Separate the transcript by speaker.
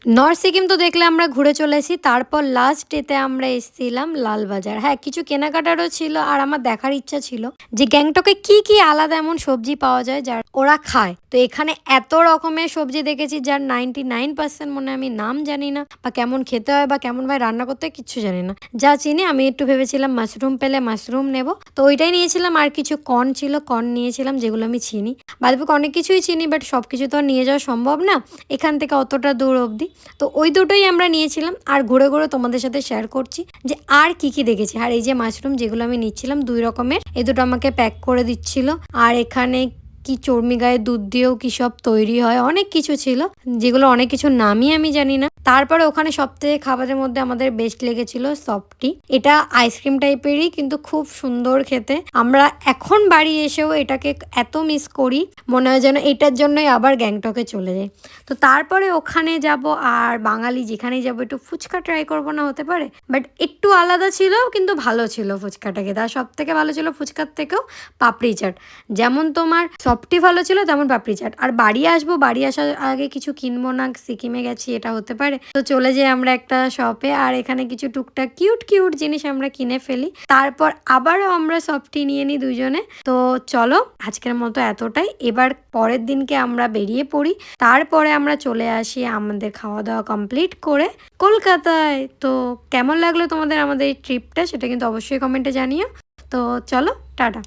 Speaker 1: North Sikkim তো দেখলে আমরা ঘুরে চলে এসেছি। তারপর লাস্ট ডেতে আমরা এসেছিলাম লালবাজার। হ্যাঁ, কিছু কেনাকাটারও ছিল আর আমার দেখার ইচ্ছা ছিল যে গ্যাংটকে কি আলাদা এমন সবজি পাওয়া যায় যার ওরা খায়। তো এখানে এত রকমের সবজি দেখেছি যার 99% মনে হয় আমি নাম জানি না, বা কেমন খেতে হয় বা কেমন ভাবে রান্না করতে হয় কিচ্ছু জানি না। যা চিনি আমি একটু ভেবেছিলাম মাশরুম পেলে মাশরুম নেব, তো ওইটাই নিয়েছিলাম। আর কিছু কর্ন ছিল, কর্ন নিয়েছিলাম, যেগুলো আমি চিনি। বাদবাকি অনেক কিছুই চিনি, বাট সবকিছু তো আর নিয়ে যাওয়া সম্ভব না এখান থেকে অতটা দূর অবধি। তো ওই দুটোই আমরা নিয়েছিলাম। আর ঘুরে ঘুরে তোমাদের সাথে শেয়ার করছি যে আর কি দেখেছি। আর এই যে মাশরুম যেগুলো আমি নিচ্ছিলাম 2 রকমের, এই দুটো আমাকে প্যাক করে দিচ্ছিল। আর এখানে কি চর্মি গায়ে দুধ দিয়েও কি সব তৈরি হয়, অনেক কিছু ছিল যেগুলো অনেক কিছু নামই আমি জানি না। তারপরে ওখানে সবথেকে খাবারের মধ্যে আমাদের বেস্ট লেগেছিল সফটি। এটা আইসক্রিম টাইপেরই কিন্তু খুব সুন্দর খেতে। আমরা এখন বাড়ি এসেও এটাকে এত মিস করি, মনে হয় যেন এটার জন্যই আবার গ্যাংটকে চলে যাই। তো তারপরে ওখানে যাব, আর বাঙালি যেখানেই যাব একটু ফুচকা ট্রাই করবো না হতে পারে, বাট একটু আলাদা ছিল কিন্তু ভালো ছিল ফুচকাটা খেতে। আর সব থেকে ভালো ছিল ফুচকার থেকেও পাপড়ি চাট। যেমন তোমার সফটি ভালো ছিল তেমন পাপড়ি চাট। আর বাড়ি আসবো, বাড়ি আসার আগে কিছু কিনবো না, সিকিমে গেছি এটা হতে পারে। তো চলে যাই আমরা একটা শপে, আর এখানে কিছু টুকটাক কিউট জিনিস আমরা কিনে ফেলি। তারপর আবারও আমরা সফটি নিয়ে নিই দুজনে। তো চলো আজকের মতো এতটাই। এবার পরের দিনকে আমরা বেরিয়ে পড়ি। তারপরে আমরা চলে আসি আমাদের খাওয়া দাওয়া কমপ্লিট করে কলকাতায়। তো কেমন লাগলো তোমাদের আমাদের এই ট্রিপটা সেটা কিন্তু অবশ্যই কমেন্টে জানিও। তো চলো টাটা।